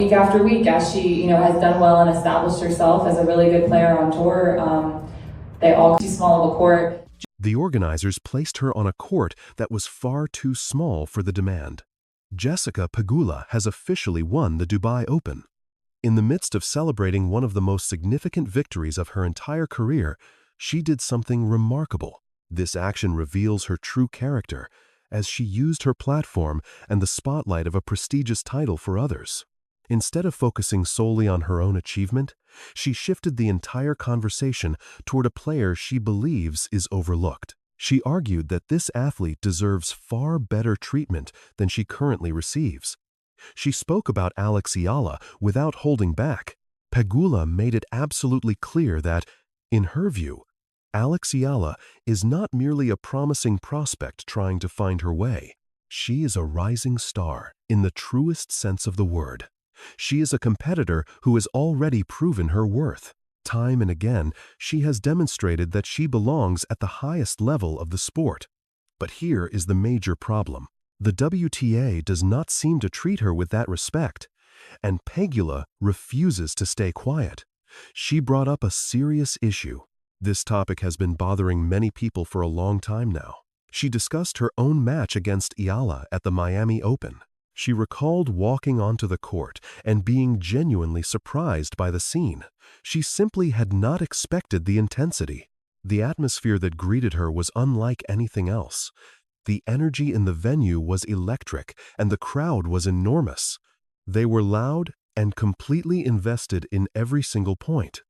week after week as she, has done well and established herself as a really good player on tour. They all too small of a court. The organizers placed her on a court that was far too small for the demand. Jessica Pegula has officially won the Dubai Open. In the midst of celebrating one of the most significant victories of her entire career, she did something remarkable. This action reveals her true character, as she used her platform and the spotlight of a prestigious title for others. Instead of focusing solely on her own achievement, she shifted the entire conversation toward a player she believes is overlooked. She argued that this athlete deserves far better treatment than she currently receives. She spoke about Alex Eala without holding back. Pegula made it absolutely clear that, in her view, Alex Eala is not merely a promising prospect trying to find her way. She is a rising star in the truest sense of the word. She is a competitor who has already proven her worth. Time and again, she has demonstrated that she belongs at the highest level of the sport. But here is the major problem. The WTA does not seem to treat her with that respect, and Pegula refuses to stay quiet. She brought up a serious issue. This topic has been bothering many people for a long time now. She discussed her own match against Eala at the Miami Open. She recalled walking onto the court and being genuinely surprised by the scene. She simply had not expected the intensity. The atmosphere that greeted her was unlike anything else. The energy in the venue was electric, and the crowd was enormous. They were loud and completely invested in every single point.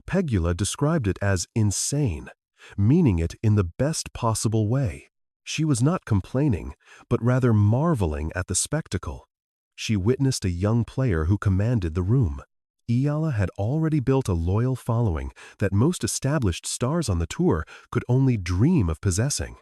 Pegula described it as insane, meaning it in the best possible way. She was not complaining, but rather marveling at the spectacle. She witnessed a young player who commanded the room. Eala had already built a loyal following that most established stars on the tour could only dream of possessing.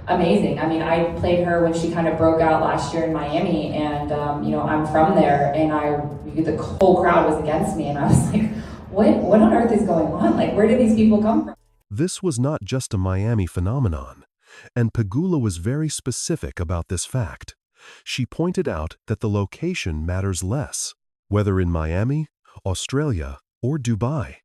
Amazing. I mean, I played her when she kind of broke out last year in Miami, and I'm from there, and the whole crowd was against me, and I was like, what on earth is going on? Like, where did these people come from? This was not just a Miami phenomenon, and Pegula was very specific about this fact. She pointed out that the location matters less. Whether in Miami, Australia, or Dubai,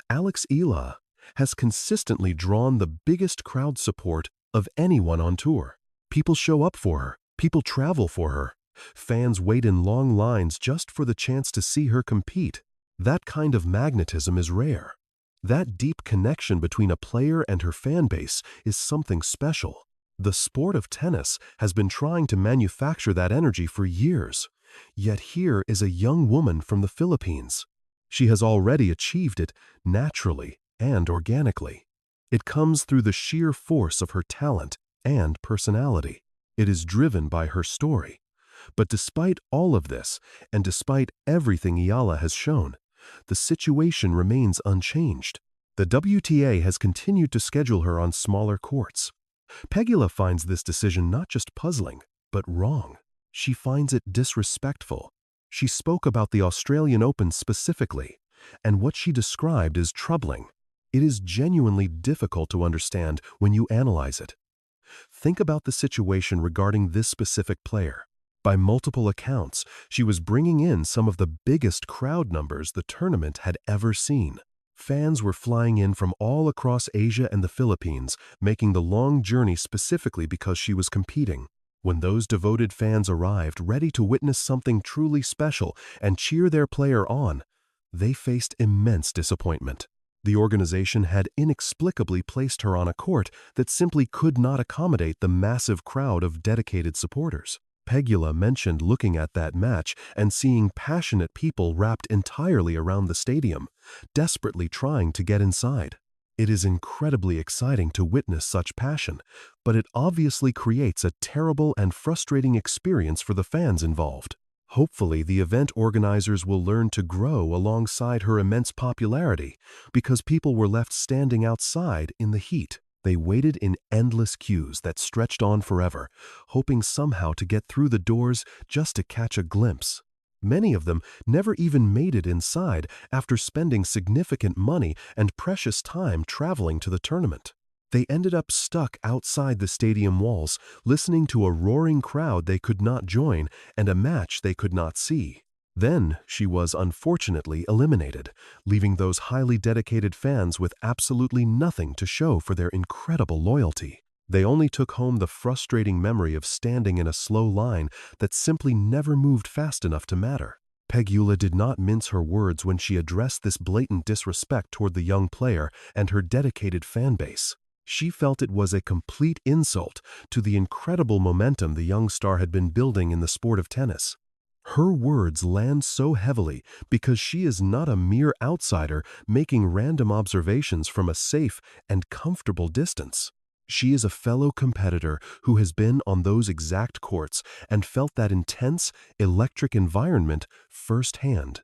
Alex Eala has consistently drawn the biggest crowd support of anyone on tour. People show up for her. People travel for her. Fans wait in long lines just for the chance to see her compete. That kind of magnetism is rare. That deep connection between a player and her fan base is something special. The sport of tennis has been trying to manufacture that energy for years. Yet here is a young woman from the Philippines. She has already achieved it naturally and organically. It comes through the sheer force of her talent and personality. It is driven by her story. But despite all of this, and despite everything Eala has shown, the situation remains unchanged. The WTA has continued to schedule her on smaller courts. Pegula finds this decision not just puzzling, but wrong. She finds it disrespectful. She spoke about the Australian Open specifically, and what she described is troubling. It is genuinely difficult to understand when you analyze it. Think about the situation regarding this specific player. By multiple accounts, she was bringing in some of the biggest crowd numbers the tournament had ever seen. Fans were flying in from all across Asia and the Philippines, making the long journey specifically because she was competing. When those devoted fans arrived, ready to witness something truly special and cheer their player on, they faced immense disappointment. The organization had inexplicably placed her on a court that simply could not accommodate the massive crowd of dedicated supporters. Pegula mentioned looking at that match and seeing passionate people wrapped entirely around the stadium, desperately trying to get inside. It is incredibly exciting to witness such passion, but it obviously creates a terrible and frustrating experience for the fans involved. Hopefully, the event organizers will learn to grow alongside her immense popularity, because people were left standing outside in the heat. They waited in endless queues that stretched on forever, hoping somehow to get through the doors just to catch a glimpse. Many of them never even made it inside after spending significant money and precious time traveling to the tournament. They ended up stuck outside the stadium walls, listening to a roaring crowd they could not join and a match they could not see. Then she was unfortunately eliminated, leaving those highly dedicated fans with absolutely nothing to show for their incredible loyalty. They only took home the frustrating memory of standing in a slow line that simply never moved fast enough to matter. Pegula did not mince her words when she addressed this blatant disrespect toward the young player and her dedicated fan base. She felt it was a complete insult to the incredible momentum the young star had been building in the sport of tennis. Her words land so heavily because she is not a mere outsider making random observations from a safe and comfortable distance. She is a fellow competitor who has been on those exact courts and felt that intense, electric environment firsthand.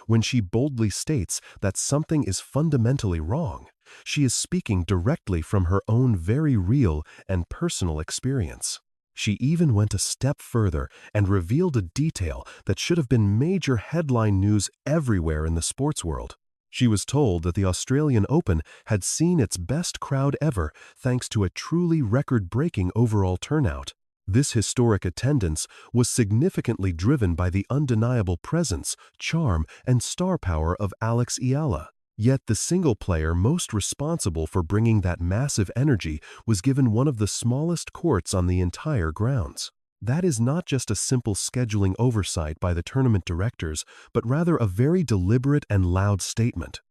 When she boldly states that something is fundamentally wrong, she is speaking directly from her own very real and personal experience. She even went a step further and revealed a detail that should have been major headline news everywhere in the sports world. She was told that the Australian Open had seen its best crowd ever thanks to a truly record-breaking overall turnout. This historic attendance was significantly driven by the undeniable presence, charm, and star power of Alex Eala. Yet the single player most responsible for bringing that massive energy was given one of the smallest courts on the entire grounds. That is not just a simple scheduling oversight by the tournament directors, but rather a very deliberate and loud statement.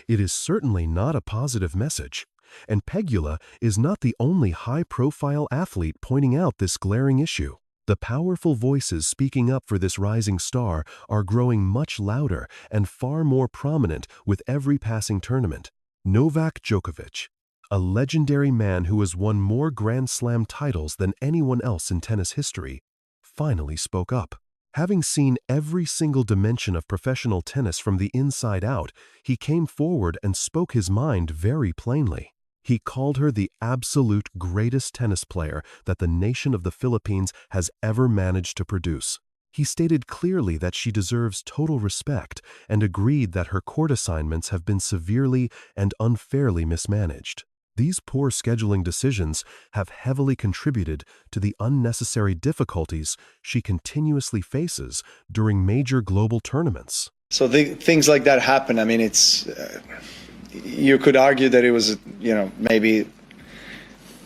It is certainly not a positive message. And Pegula is not the only high-profile athlete pointing out this glaring issue. The powerful voices speaking up for this rising star are growing much louder and far more prominent with every passing tournament. Novak Djokovic, a legendary man who has won more Grand Slam titles than anyone else in tennis history, finally spoke up. Having seen every single dimension of professional tennis from the inside out, he came forward and spoke his mind very plainly. He called her the absolute greatest tennis player that the nation of the Philippines has ever managed to produce. He stated clearly that she deserves total respect and agreed that her court assignments have been severely and unfairly mismanaged. These poor scheduling decisions have heavily contributed to the unnecessary difficulties she continuously faces during major global tournaments. So things like that happen. I mean, it's you could argue that it was, maybe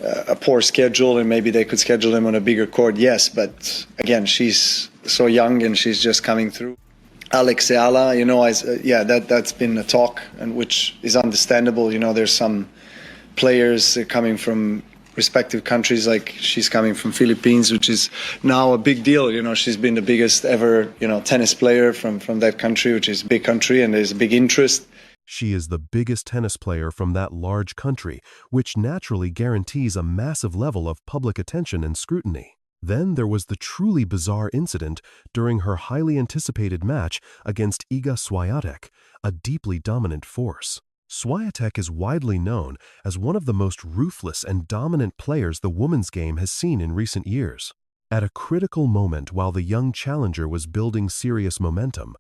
a poor schedule and maybe they could schedule him on a bigger court. Yes, but again, she's so young and she's just coming through. Alex Eala, that's been a talk, and which is understandable. There's some players coming from respective countries, like she's coming from Philippines, which is now a big deal. She's been the biggest ever, tennis player from that country, which is a big country, and there's a big interest. She is the biggest tennis player from that large country, which naturally guarantees a massive level of public attention and scrutiny. Then there was the truly bizarre incident during her highly anticipated match against Iga Swiatek, a deeply dominant force. Swiatek is widely known as one of the most ruthless and dominant players the women's game has seen in recent years. At a critical moment while the young challenger was building serious momentum,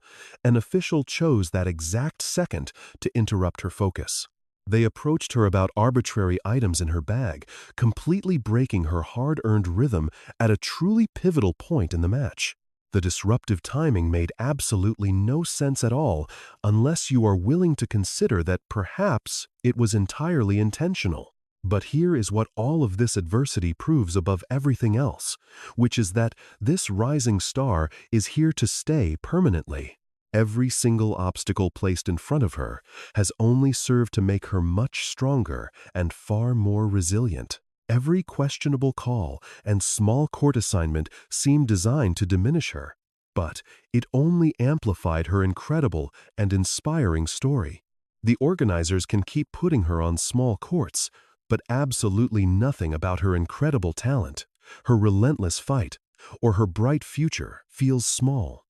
an official chose that exact second to interrupt her focus. They approached her about arbitrary items in her bag, completely breaking her hard-earned rhythm at a truly pivotal point in the match. The disruptive timing made absolutely no sense at all unless you are willing to consider that perhaps it was entirely intentional. But here is what all of this adversity proves above everything else, which is that this rising star is here to stay permanently. Every single obstacle placed in front of her has only served to make her much stronger and far more resilient. Every questionable call and small court assignment seemed designed to diminish her, but it only amplified her incredible and inspiring story. The organizers can keep putting her on small courts, but absolutely nothing about her incredible talent, her relentless fight, or her bright future feels small.